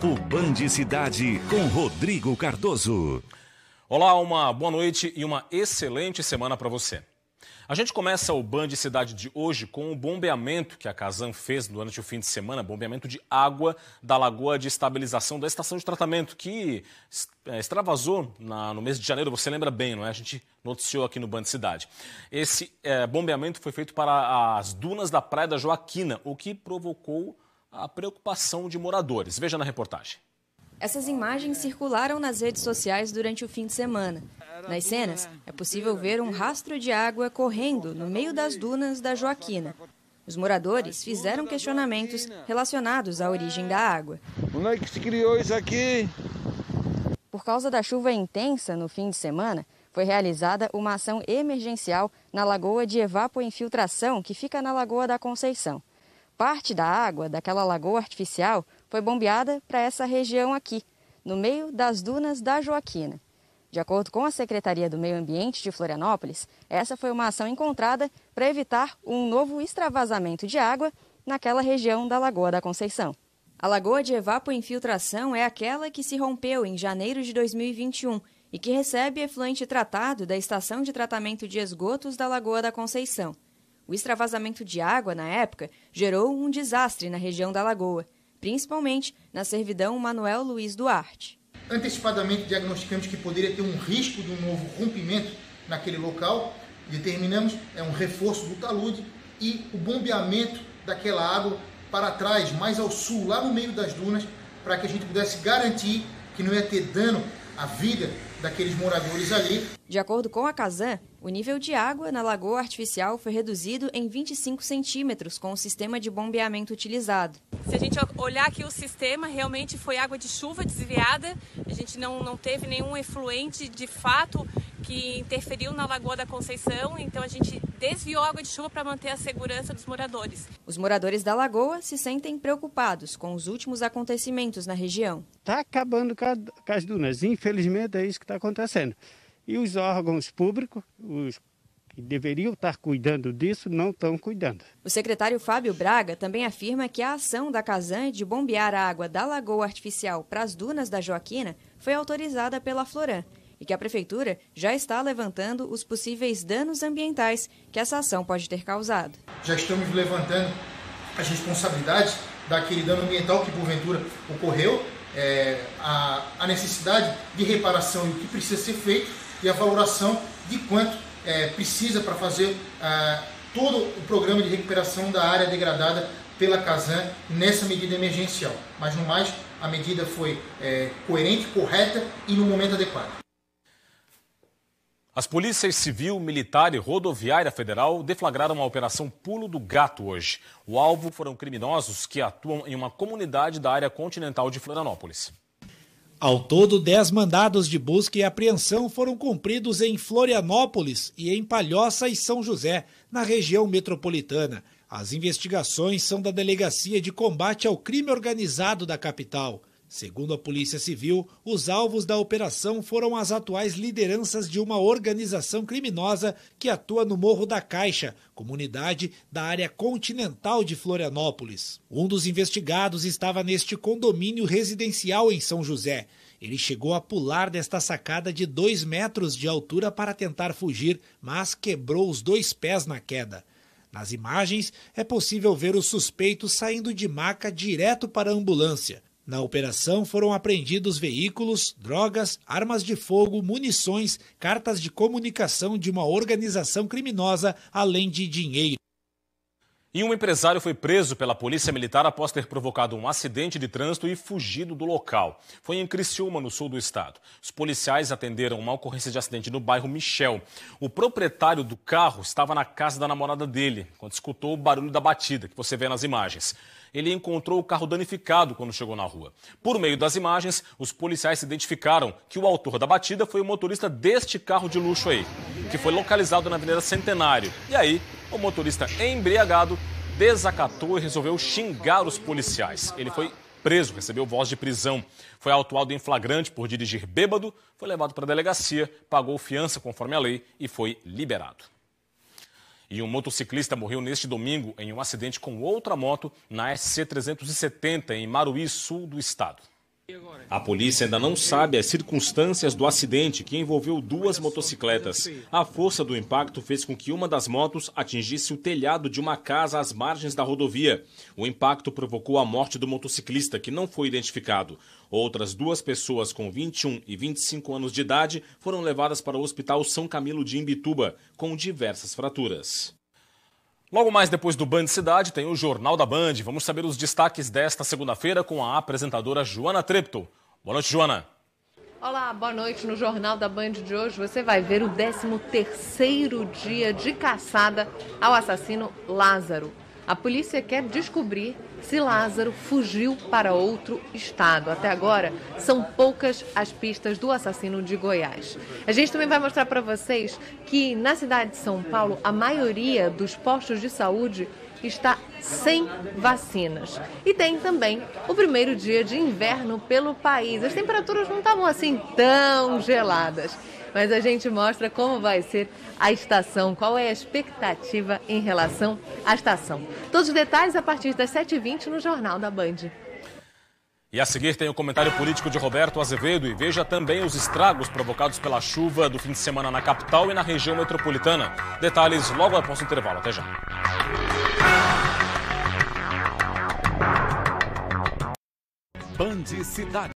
Papo Band Cidade com Rodrigo Cardoso. Olá, uma boa noite e uma excelente semana para você. A gente começa o Band Cidade de hoje com o bombeamento que a Casan fez durante o fim de semana, bombeamento de água da Lagoa de Estabilização da estação de tratamento, que extravasou no mês de janeiro, você lembra bem, não é? A gente noticiou aqui no Band Cidade. Esse bombeamento foi feito para as dunas da Praia da Joaquina, o que provocou a preocupação de moradores. Veja na reportagem. Essas imagens circularam nas redes sociais durante o fim de semana. Nas cenas, é possível ver um rastro de água correndo no meio das dunas da Joaquina. Os moradores fizeram questionamentos relacionados à origem da água. Como é que se criou isso aqui? Por causa da chuva intensa no fim de semana, foi realizada uma ação emergencial na Lagoa de Evapoinfiltração, que fica na Lagoa da Conceição. Parte da água daquela lagoa artificial foi bombeada para essa região aqui, no meio das dunas da Joaquina. De acordo com a Secretaria do Meio Ambiente de Florianópolis, essa foi uma ação encontrada para evitar um novo extravasamento de água naquela região da Lagoa da Conceição. A Lagoa de Evapoinfiltração é aquela que se rompeu em janeiro de 2021 e que recebe efluente tratado da estação de tratamento de esgotos da Lagoa da Conceição. O extravasamento de água, na época, gerou um desastre na região da lagoa, principalmente na servidão Manuel Luiz Duarte. Antecipadamente diagnosticamos que poderia ter um risco de um novo rompimento naquele local, determinamos um reforço do talude e o bombeamento daquela água para trás, mais ao sul, lá no meio das dunas, para que a gente pudesse garantir que não ia ter dano à vida daqueles moradores ali. De acordo com a Casan, o nível de água na lagoa artificial foi reduzido em 25 centímetros com o sistema de bombeamento utilizado. Se a gente olhar aqui o sistema, realmente foi água de chuva desviada, a gente não teve nenhum efluente de fato que interferiu na Lagoa da Conceição, então a gente desviou água de chuva para manter a segurança dos moradores. Os moradores da lagoa se sentem preocupados com os últimos acontecimentos na região. Está acabando com as dunas, infelizmente é isso que está acontecendo. E os órgãos públicos, os que deveriam estar cuidando disso, não estão cuidando. O secretário Fábio Braga também afirma que a ação da Casan de bombear a água da lagoa artificial para as dunas da Joaquina foi autorizada pela Floran e que a prefeitura já está levantando os possíveis danos ambientais que essa ação pode ter causado. Já estamos levantando as responsabilidades daquele dano ambiental que porventura ocorreu, a necessidade de reparação e o que precisa ser feito e a valoração de quanto precisa para fazer todo o programa de recuperação da área degradada pela Casan nessa medida emergencial. Mas, no mais, a medida foi coerente, correta e no momento adequado. As polícias civil, militar e rodoviária federal deflagraram a Operação Pulo do Gato hoje. O alvo foram criminosos que atuam em uma comunidade da área continental de Florianópolis. Ao todo, 10 mandados de busca e apreensão foram cumpridos em Florianópolis e em Palhoça e São José, na região metropolitana. As investigações são da Delegacia de Combate ao Crime Organizado da capital. Segundo a Polícia Civil, os alvos da operação foram as atuais lideranças de uma organização criminosa que atua no Morro da Caixa, comunidade da área continental de Florianópolis. Um dos investigados estava neste condomínio residencial em São José. Ele chegou a pular desta sacada de 2 metros de altura para tentar fugir, mas quebrou os 2 pés na queda. Nas imagens, é possível ver o suspeito saindo de maca direto para a ambulância. Na operação foram apreendidos veículos, drogas, armas de fogo, munições, cartas de comunicação de uma organização criminosa, além de dinheiro. E um empresário foi preso pela Polícia Militar após ter provocado um acidente de trânsito e fugido do local. Foi em Criciúma, no sul do estado. Os policiais atenderam uma ocorrência de acidente no bairro Michel. O proprietário do carro estava na casa da namorada dele, quando escutou o barulho da batida, que você vê nas imagens. Ele encontrou o carro danificado quando chegou na rua. Por meio das imagens, os policiais identificaram que o autor da batida foi o motorista deste carro de luxo aí, que foi localizado na Avenida Centenário. E aí, o motorista embriagado desacatou e resolveu xingar os policiais. Ele foi preso, recebeu voz de prisão. Foi autuado em flagrante por dirigir bêbado, foi levado para a delegacia, pagou fiança conforme a lei e foi liberado. E um motociclista morreu neste domingo em um acidente com outra moto na SC 370 em Maruí, sul do estado. A polícia ainda não sabe as circunstâncias do acidente que envolveu duas motocicletas. A força do impacto fez com que uma das motos atingisse o telhado de uma casa às margens da rodovia. O impacto provocou a morte do motociclista, que não foi identificado. Outras duas pessoas com 21 e 25 anos de idade foram levadas para o Hospital São Camilo de Imbituba, com diversas fraturas. Logo mais depois do Band Cidade tem o Jornal da Band. Vamos saber os destaques desta segunda-feira com a apresentadora Joana Treptow. Boa noite, Joana. Olá, boa noite. No Jornal da Band de hoje você vai ver o 13º dia de caçada ao assassino Lázaro. A polícia quer descobrir se Lázaro fugiu para outro estado. Até agora, são poucas as pistas do assassino de Goiás. A gente também vai mostrar para vocês que na cidade de São Paulo, a maioria dos postos de saúde está sem vacinas. E tem também o primeiro dia de inverno pelo país. As temperaturas não estavam assim tão geladas, mas a gente mostra como vai ser a estação, qual é a expectativa em relação à estação. Todos os detalhes a partir das 7h20 no Jornal da Band. E a seguir tem o comentário político de Roberto Azevedo e veja também os estragos provocados pela chuva do fim de semana na capital e na região metropolitana. Detalhes logo após o intervalo. Até já. Band Cidade.